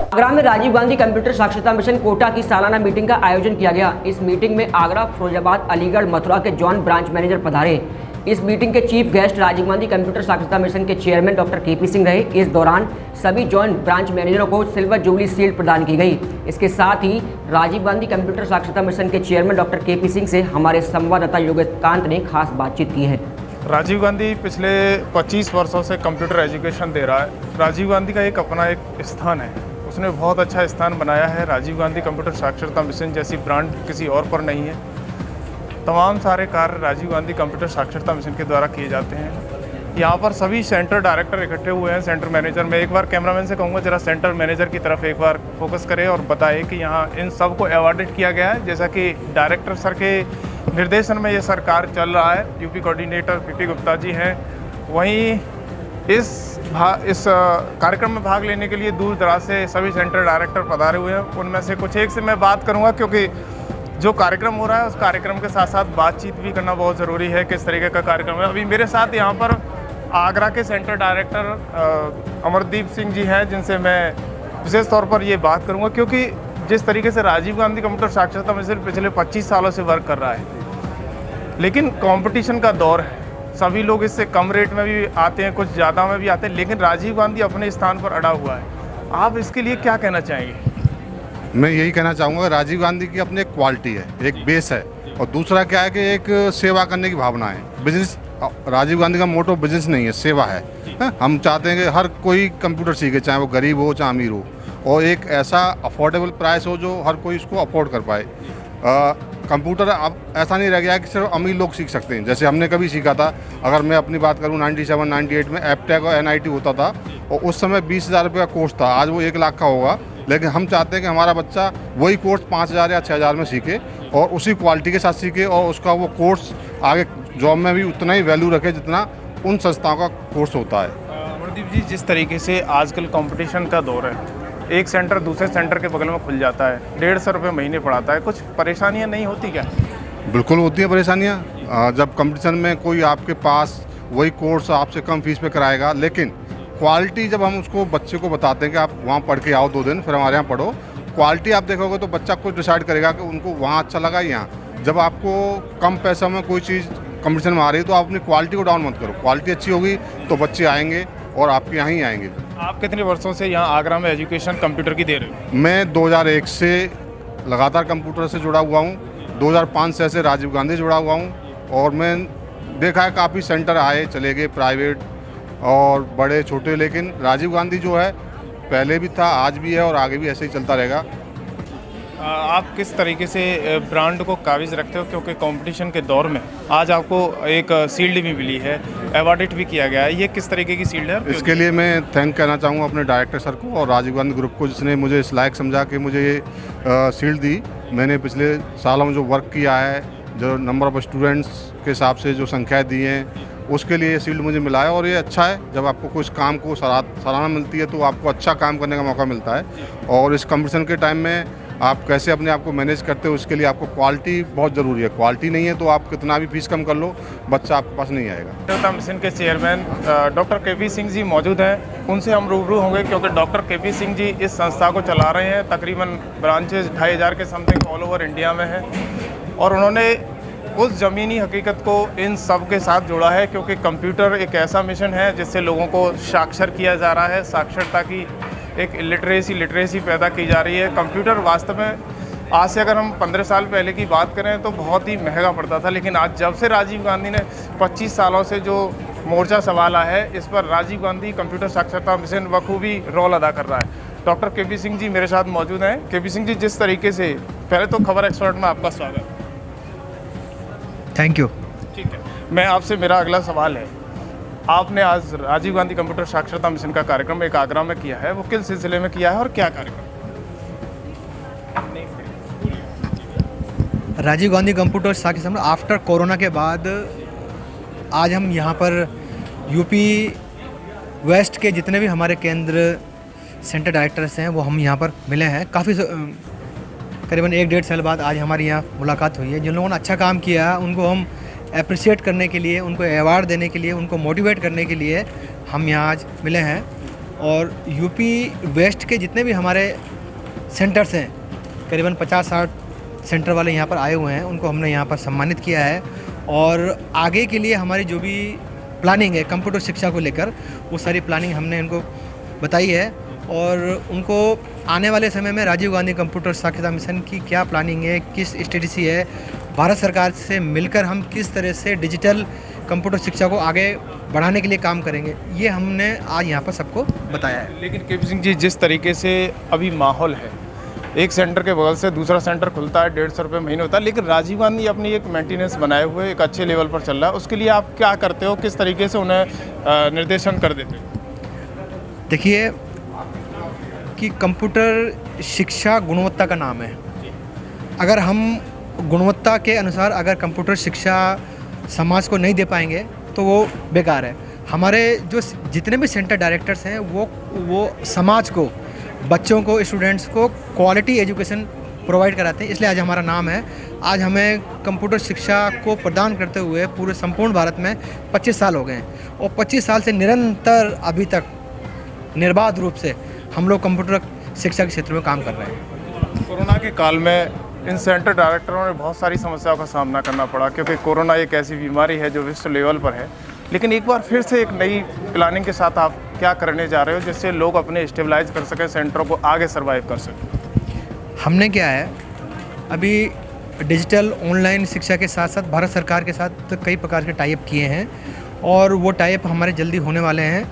आगरा में राजीव गांधी कंप्यूटर साक्षरता मिशन कोटा की सालाना मीटिंग का आयोजन किया गया। इस मीटिंग में आगरा, फिरोजाबाद, अलीगढ़, मथुरा के जॉइंट ब्रांच मैनेजर पधारे। इस मीटिंग के chief guest Rajiv Gandhi computer साक्षरता मिशन के चेयरमैन डॉक्टर केपी सिंह रहे। इस दौरान सभी जॉइंट ब्रांच मैनेजरों को सिल्वर जुबली शील्ड प्रदान की गई। इसके साथ ही राजीव गांधी कंप्यूटर साक्षरता मिशन के चेयरमैन डॉक्टर केपी सिंह से हमारे संवाददाता योगेशकांत ने खास बातचीत की है। राजीव गांधी पिछले 25 वर्षों से कंप्यूटर एजुकेशन दे रहा है। राजीव गांधी का एक अपना एक स्थान है, उसने बहुत अच्छा स्थान बनाया है। राजीव गांधी कंप्यूटर साक्षरता मिशन जैसी ब्रांड किसी और पर नहीं है। तमाम सारे कार्य राजीव गांधी कंप्यूटर साक्षरता मिशन के द्वारा किए जाते हैं। यहाँ पर सभी सेंटर डायरेक्टर इकट्ठे हुए हैं। सेंटर मैनेजर, मैं एक बार कैमरामैन से कहूँगा जरा सेंटर मैनेजर की तरफ एक बार फोकस करें और बताएं कि यहाँ इन सब को अवॉर्डेड किया गया है। जैसा कि डायरेक्टर सर के निर्देशन में ये सरकार चल रहा है। UP coordinator PP Gupta ji हैं। वहीं इस कार्यक्रम में भाग लेने के लिए दूर दराज से सभी सेंटर डायरेक्टर पधारे हुए हैं। उनमें से कुछ एक से मैं बात करूंगा, क्योंकि जो कार्यक्रम हो रहा है उस कार्यक्रम के साथ साथ बातचीत भी करना बहुत ज़रूरी है। किस तरीके का कार्यक्रम है। अभी मेरे साथ यहाँ पर आगरा के सेंटर डायरेक्टर अमरदीप सिंह जी हैं, जिनसे मैं विशेष तौर पर ये बात करूँगा, क्योंकि जिस तरीके से राजीव गांधी कंप्यूटर साक्षरता मिशन पिछले 25 सालों से वर्क कर रहा है, लेकिन कंपटीशन का दौर है। सभी लोग इससे कम रेट में भी आते हैं, कुछ ज़्यादा में भी आते हैं, लेकिन राजीव गांधी अपने स्थान पर अड़ा हुआ है। आप इसके लिए क्या कहना चाहेंगे? मैं यही कहना चाहूँगा, राजीव गांधी की अपनी एक क्वालिटी है, एक बेस है, और दूसरा क्या है कि एक सेवा करने की भावना है। बिजनेस, राजीव गांधी का मोटो बिजनेस नहीं है, सेवा है। हम चाहते हैं कि हर कोई कंप्यूटर सीखे, चाहे वो गरीब हो चाहे अमीर हो, और एक ऐसा अफोर्डेबल प्राइस हो जो हर कोई इसको अफोर्ड कर पाए। कंप्यूटर अब ऐसा नहीं रह गया है कि सिर्फ अमीर लोग सीख सकते हैं, जैसे हमने कभी सीखा था। अगर मैं अपनी बात करूं 97-98 में एपटेक और एनआईटी होता था, और उस समय 20,000 रुपये का कोर्स था। आज वो 1 लाख का होगा। लेकिन हम चाहते हैं कि हमारा बच्चा वही कोर्स 5,000 या 6,000 में सीखे, और उसी क्वालिटी के साथ सीखे, और उसका वो कोर्स आगे जॉब में भी उतना ही वैल्यू रखे जितना उन संस्थाओं का कोर्स होता है। अमरदीप जी, जिस तरीके से आजकल कंपटीशन का दौर है, एक सेंटर दूसरे सेंटर के बगल में खुल जाता है, 150 रुपये महीने पड़ाता है, कुछ परेशानियां नहीं होती क्या? बिल्कुल होती हैं परेशानियाँ। जब कंपटीशन में कोई आपके पास वही कोर्स आपसे कम फीस पे कराएगा, लेकिन क्वालिटी जब हम उसको बच्चे को बताते हैं कि आप वहाँ पढ़ के आओ 2 दिन, फिर हमारे यहाँ पढ़ो, क्वालिटी आप देखोगे तो बच्चा खुद डिसाइड करेगा कि उनको वहाँ अच्छा लगा यहाँ। जब आपको कम पैसों में कोई चीज़ कंपटीशन में आ रही है तो आप अपनी क्वालिटी को डाउन मत करो। क्वालिटी अच्छी होगी तो बच्चे आएंगे और आपके यहाँ ही आएंगे। आप कितने वर्षों से यहाँ आगरा में एजुकेशन कंप्यूटर की दे रहे हो? मैं 2001 से लगातार कंप्यूटर से जुड़ा हुआ हूँ। 2005 से राजीव गांधी जुड़ा हुआ हूँ, और मैं देखा है काफ़ी सेंटर आए चले गए, प्राइवेट और बड़े छोटे, लेकिन राजीव गांधी जो है पहले भी था, आज भी है और आगे भी ऐसे ही चलता रहेगा। आप किस तरीके से ब्रांड को काबिज रखते हो, क्योंकि कंपटीशन के दौर में आज आपको एक शील्ड भी मिली है, अवॉर्डेड भी किया गया है, ये किस तरीके की शील्ड है? इसके लिए मैं थैंक कहना चाहूँगा अपने डायरेक्टर सर को और राजीव गांधी ग्रुप को, जिसने मुझे इस लायक समझा कि मुझे ये शील्ड दी। मैंने पिछले सालों में जो वर्क किया है, जो नंबर ऑफ़ स्टूडेंट्स के हिसाब से जो संख्याएँ दी हैं, उसके लिए ये शील्ड मुझे मिला है। और ये अच्छा है, जब आपको कुछ काम को सराहना मिलती है तो आपको अच्छा काम करने का मौका मिलता है। और इस कंपटीशन के टाइम में आप कैसे अपने आप को मैनेज करते हो, उसके लिए आपको क्वालिटी बहुत ज़रूरी है। क्वालिटी नहीं है तो आप कितना भी फीस कम कर लो, बच्चा आपके पास नहीं आएगा। साक्षरता मिशन के chairman doctor K P Singh ji मौजूद हैं, उनसे हम रूबरू होंगे, क्योंकि डॉक्टर केपी सिंह जी इस संस्था को चला रहे हैं। तकरीबन ब्रांचेज 2,500 के समथिंग ऑल ओवर इंडिया में है, और उन्होंने उस ज़मीनी हकीकत को इन सब के साथ जोड़ा है, क्योंकि कंप्यूटर एक ऐसा मिशन है जिससे लोगों को साक्षर किया जा रहा है। साक्षरता की एक लिटरेसी पैदा की जा रही है। कंप्यूटर वास्तव में आज से अगर हम 15 साल पहले की बात करें तो बहुत ही महंगा पड़ता था, लेकिन आज जब से राजीव गांधी ने 25 सालों से जो मोर्चा संभाला है, इस पर राजीव गांधी कंप्यूटर साक्षरता मिशन बखूबी रोल अदा कर रहा है। डॉक्टर केपी सिंह जी मेरे साथ मौजूद हैं। केपी सिंह जी, जिस तरीके से, पहले तो खबर एक्सपर्ट में आपका स्वागत। Thank you. ठीक है, मैं आपसे, मेरा अगला सवाल है, आपने आज राजीव गांधी कंप्यूटर साक्षरता मिशन का कार्यक्रम एक आगरा में किया है, वो किस सिलसिले में किया है और क्या कार्यक्रम? राजीव गांधी कंप्यूटर साक्षरता आफ्टर कोरोना के बाद आज हम यहाँ पर यूपी वेस्ट के जितने भी हमारे केंद्र सेंटर डायरेक्टर्स हैं वो हम यहाँ पर मिले हैं। काफ़ी करीबन 1-1.5 साल बाद आज हमारी यहाँ मुलाकात हुई है। जिन लोगों ने अच्छा काम किया उनको हम अप्रिशिएट करने के लिए, उनको अवार्ड देने के लिए, उनको मोटिवेट करने के लिए हम यहाँ आज मिले हैं। और यूपी वेस्ट के जितने भी हमारे सेंटर्स हैं, करीबन 50-60 सेंटर वाले यहाँ पर आए हुए हैं, उनको हमने यहाँ पर सम्मानित किया है। और आगे के लिए हमारी जो भी प्लानिंग है कंप्यूटर शिक्षा को लेकर, वो सारी प्लानिंग हमने उनको बताई है। और उनको आने वाले समय में राजीव गांधी कंप्यूटर साक्षरता मिशन की क्या प्लानिंग है, किस स्ट्रेटजी है, भारत सरकार से मिलकर हम किस तरह से डिजिटल कंप्यूटर शिक्षा को आगे बढ़ाने के लिए काम करेंगे, ये हमने आज यहाँ पर सबको बताया है। लेकिन केपी सिंह जी, जिस तरीके से अभी माहौल है, एक सेंटर के बगल से दूसरा सेंटर खुलता है, 150 रुपये महीने होता है, लेकिन राजीव गांधी अपनी एक मेंटेनेंस बनाए हुए एक अच्छे लेवल पर चल रहा है, उसके लिए आप क्या करते हो, किस तरीके से उन्हें निर्देशन कर देते हो? देखिए कि कंप्यूटर शिक्षा गुणवत्ता का नाम है। अगर हम गुणवत्ता के अनुसार अगर कंप्यूटर शिक्षा समाज को नहीं दे पाएंगे तो वो बेकार है। हमारे जो जितने भी सेंटर डायरेक्टर्स हैं वो समाज को, बच्चों को, स्टूडेंट्स को क्वालिटी एजुकेशन प्रोवाइड कराते हैं, इसलिए आज हमारा नाम है। आज हमें कंप्यूटर शिक्षा को प्रदान करते हुए पूरे संपूर्ण भारत में 25 साल हो गए हैं और 25 साल से निरंतर अभी तक निर्बाध रूप से हम लोग कंप्यूटर शिक्षा के क्षेत्र में काम कर रहे हैं। कोरोना के काल में इन सेंटर डायरेक्टरों ने बहुत सारी समस्याओं का सामना करना पड़ा, क्योंकि कोरोना एक ऐसी बीमारी है जो विश्व लेवल पर है। लेकिन एक बार फिर से एक नई प्लानिंग के साथ आप क्या करने जा रहे हो जिससे लोग अपने स्टेबलाइज कर सकें, सेंटरों को आगे सर्वाइव कर सकें? हमने क्या है, अभी डिजिटल ऑनलाइन शिक्षा के साथ साथ भारत सरकार के साथ कई प्रकार के टाइप किए हैं और वो टाइप हमारे जल्दी होने वाले हैं।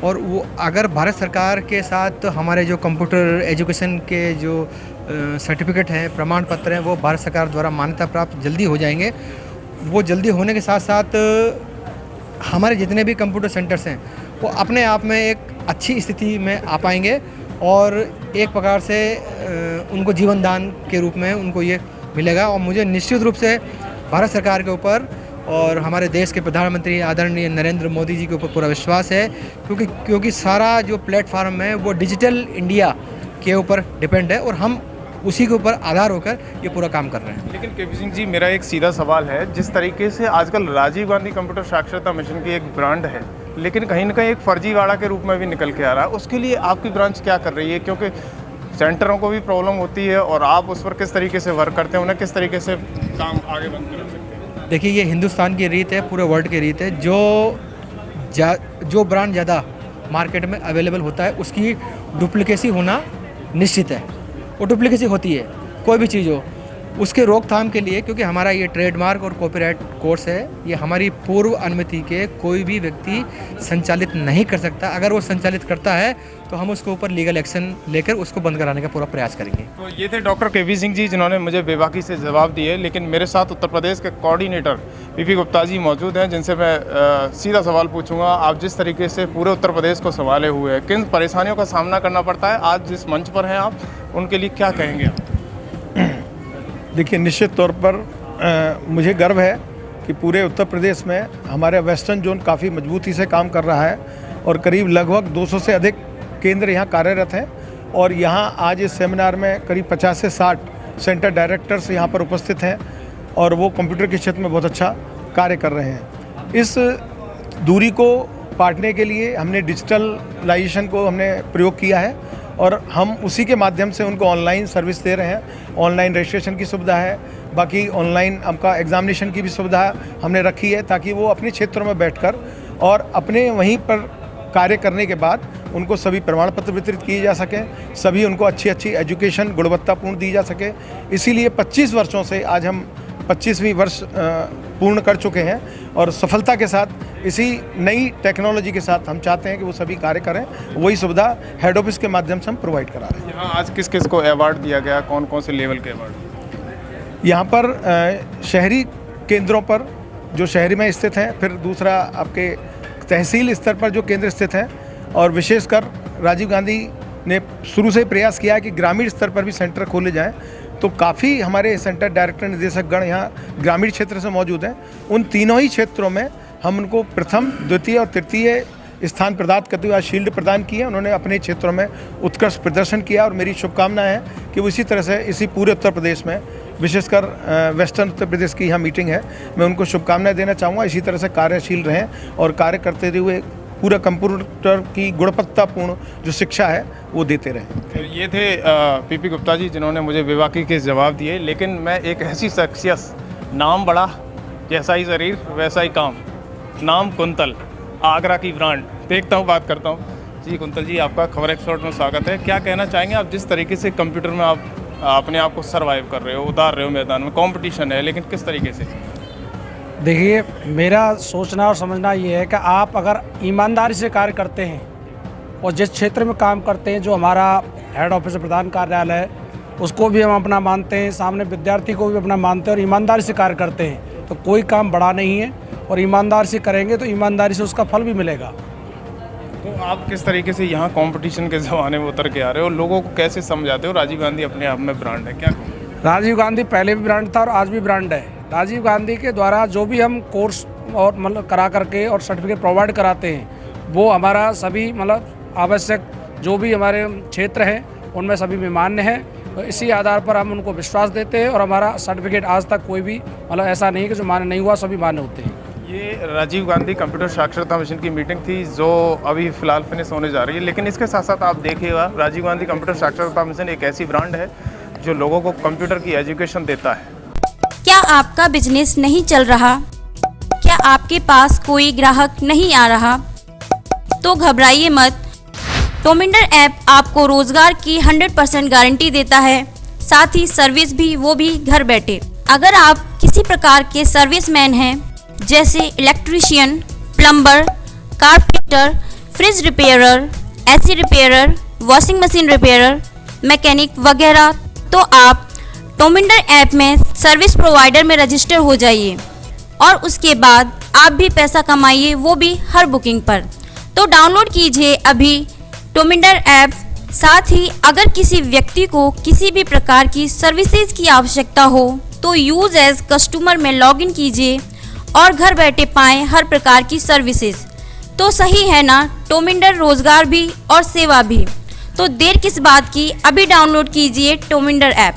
और वो अगर भारत सरकार के साथ हमारे जो कंप्यूटर एजुकेशन के जो सर्टिफिकेट हैं, प्रमाण पत्र हैं, वो भारत सरकार द्वारा मान्यता प्राप्त जल्दी हो जाएंगे। वो जल्दी होने के साथ साथ हमारे जितने भी कंप्यूटर सेंटर्स हैं वो अपने आप में एक अच्छी स्थिति में आ पाएंगे और एक प्रकार से उनको जीवन दान के रूप में उनको ये मिलेगा। और मुझे निश्चित रूप से भारत सरकार के ऊपर और हमारे देश के प्रधानमंत्री आदरणीय नरेंद्र मोदी जी के ऊपर पूरा विश्वास है, क्योंकि सारा जो प्लेटफॉर्म है वो डिजिटल इंडिया के ऊपर डिपेंड है और हम उसी के ऊपर आधार होकर ये पूरा काम कर रहे हैं। लेकिन केपी सिंह जी, मेरा एक सीधा सवाल है, जिस तरीके से आजकल राजीव गांधी कंप्यूटर साक्षरता मिशन की एक ब्रांड है, लेकिन कहीं ना कहीं एक फर्जीवाड़ा के रूप में भी निकल के आ रहा है, उसके लिए आपकी ब्रांच क्या कर रही है? क्योंकि सेंटरों को भी प्रॉब्लम होती है और आप उस पर किस तरीके से वर्क करते हैं, उन्हें किस तरीके से काम आगे बढ़ कर सकते हैं? देखिए, ये हिंदुस्तान की रीत है, पूरे वर्ल्ड की रीत है। जो ब्रांड ज़्यादा मार्केट में अवेलेबल होता है उसकी डुप्लीकेसी होना निश्चित है। वो डुप्लीकेसी होती है, कोई भी चीज़ हो, उसके रोकथाम के लिए, क्योंकि हमारा ये ट्रेडमार्क और कॉपीराइट कोर्स है, ये हमारी पूर्व अनुमति के कोई भी व्यक्ति संचालित नहीं कर सकता। अगर वो संचालित करता है तो हम उसके ऊपर लीगल एक्शन लेकर उसको बंद कराने का पूरा प्रयास करेंगे। तो ये थे डॉक्टर केपी सिंह जी, जिन्होंने मुझे बेबाकी से जवाब दिए। लेकिन मेरे साथ उत्तर प्रदेश के कोऑर्डिनेटर पीपी गुप्ता जी मौजूद हैं, जिनसे मैं सीधा सवाल पूछूंगा। आप जिस तरीके से पूरे उत्तर प्रदेश को संभाले हुए हैं, किन परेशानियों का सामना करना पड़ता है, आज जिस मंच पर हैं आप, उनके लिए क्या कहेंगे आप? देखिए, निश्चित तौर पर मुझे गर्व है कि पूरे उत्तर प्रदेश में हमारे वेस्टर्न जोन काफ़ी मजबूती से काम कर रहा है और करीब लगभग 200 से अधिक केंद्र यहाँ कार्यरत हैं। और यहाँ आज इस सेमिनार में करीब 50 से 60 सेंटर डायरेक्टर्स यहाँ पर उपस्थित हैं और वो कंप्यूटर के क्षेत्र में बहुत अच्छा कार्य कर रहे हैं। इस दूरी को पाटने के लिए हमने डिजिटलाइजेशन को हमने प्रयोग किया है और हम उसी के माध्यम से उनको ऑनलाइन सर्विस दे रहे हैं। ऑनलाइन रजिस्ट्रेशन की सुविधा है, बाकी ऑनलाइन आपका एग्जामिनेशन की भी सुविधा हमने रखी है, ताकि वो अपने क्षेत्रों में बैठकर और अपने वहीं पर कार्य करने के बाद उनको सभी प्रमाण पत्र वितरित किए जा सकें, सभी उनको अच्छी एजुकेशन गुणवत्तापूर्ण दी जा सके। इसीलिए 25 वर्षों से आज हम 25वीं वर्ष पूर्ण कर चुके हैं और सफलता के साथ इसी नई टेक्नोलॉजी के साथ हम चाहते हैं कि वो सभी कार्य करें। वही सुविधा हेड ऑफिस के माध्यम से हम प्रोवाइड करा रहे हैं। यहाँ आज किस किस को अवार्ड दिया गया, कौन कौन से लेवल के अवार्ड? यहाँ पर शहरी केंद्रों पर जो शहरी में स्थित हैं, फिर दूसरा आपके तहसील स्तर पर जो केंद्र स्थित हैं, और विशेषकर राजीव गांधी ने शुरू से प्रयास किया है कि ग्रामीण स्तर पर भी सेंटर खोले जाएं। तो काफ़ी हमारे सेंटर डायरेक्टर निदेशक गण यहाँ ग्रामीण क्षेत्र से मौजूद हैं। उन तीनों ही क्षेत्रों में हम उनको प्रथम, द्वितीय और तृतीय स्थान प्रदान करते हुए शील्ड प्रदान की है। उन्होंने अपने क्षेत्रों में उत्कृष्ट प्रदर्शन किया और मेरी शुभकामना है कि वो इसी तरह से इसी पूरे उत्तर प्रदेश में, विशेषकर वेस्टर्न उत्तर प्रदेश की यहाँ मीटिंग है, मैं उनको शुभकामनाएं देना चाहूँगा। इसी तरह से कार्यशील रहें और कार्य करते हुए पूरा कंप्यूटर की गुणवत्तापूर्ण जो शिक्षा है वो देते रहें। फिर ये थे पीपी गुप्ता जी, जिन्होंने मुझे बेबाकी के जवाब दिए। लेकिन मैं एक ऐसी शख्सियत, नाम बड़ा, जैसा ही शरीर वैसा ही काम, नाम कुंतल, आगरा की ब्रांड, देखता हूँ, बात करता हूँ। जी कुंतल जी, आपका खबर एक्सपर्ट में स्वागत है। क्या कहना चाहेंगे आप, जिस तरीके से कंप्यूटर में आप अपने आप को सर्वाइव कर रहे हो, उतार रहे हो मैदान में, कंपटीशन है, लेकिन किस तरीके से? देखिए, मेरा सोचना और समझना ये है कि आप अगर ईमानदारी से कार्य करते हैं और जिस क्षेत्र में काम करते हैं, जो हमारा हेड ऑफिस प्रधान कार्यालय है, उसको भी हम अपना मानते हैं, सामने विद्यार्थी को भी अपना मानते हैं और ईमानदारी से कार्य करते हैं, तो कोई काम बड़ा नहीं है। और ईमानदारी से करेंगे तो ईमानदारी से उसका फल भी मिलेगा। तो आप किस तरीके से यहाँ कंपटीशन के ज़माने में उतर के आ रहे हो, लोगों को कैसे समझाते हो राजीव गांधी अपने आप में ब्रांड है? क्या कहूँ, राजीव गांधी पहले भी ब्रांड था और आज भी ब्रांड है। राजीव गांधी के द्वारा जो भी हम कोर्स और मतलब करा करके और सर्टिफिकेट प्रोवाइड कराते हैं, वो हमारा सभी मतलब आवश्यक जो भी हमारे क्षेत्र हैं उनमें सभी में मान्य है। तो इसी आधार पर हम उनको विश्वास देते हैं और हमारा सर्टिफिकेट आज तक कोई भी मतलब ऐसा नहीं कि जो मान्य नहीं हुआ, सभी मान्य होते हैं। ये राजीव गांधी कंप्यूटर साक्षरता मिशन की मीटिंग थी जो अभी फ़िलहाल फिनिश होने जा रही है। लेकिन इसके साथ साथ आप देखिएगा, राजीव गांधी कंप्यूटर साक्षरता मिशन एक ऐसी ब्रांड है जो लोगों को कंप्यूटर की एजुकेशन देता है। क्या आपका बिजनेस नहीं चल रहा? क्या आपके पास कोई ग्राहक नहीं आ रहा? तो घबराइए मत। टोमिंडर ऐप आपको रोजगार की 100% गारंटी देता है, साथ ही सर्विस भी, वो भी घर बैठे। अगर आप किसी प्रकार के सर्विसमैन हैं, जैसे electrician, plumber, carpenter, fridge repairer, AC repairer, washing machine repairer, mechanic वगैरह, तो आप टोमिंडर ऐप में सर्विस प्रोवाइडर में रजिस्टर हो जाइए और उसके बाद आप भी पैसा कमाइए, वो भी हर बुकिंग पर। तो डाउनलोड कीजिए अभी टोमिंडर ऐप। साथ ही अगर किसी व्यक्ति को किसी भी प्रकार की सर्विसेज की आवश्यकता हो तो यूज एज कस्टमर में लॉगिन कीजिए और घर बैठे पाएं हर प्रकार की सर्विसेज। तो सही है ना, टोमिंडर रोजगार भी और सेवा भी। तो देर किस बात की, अभी डाउनलोड कीजिए टोमिंडर ऐप।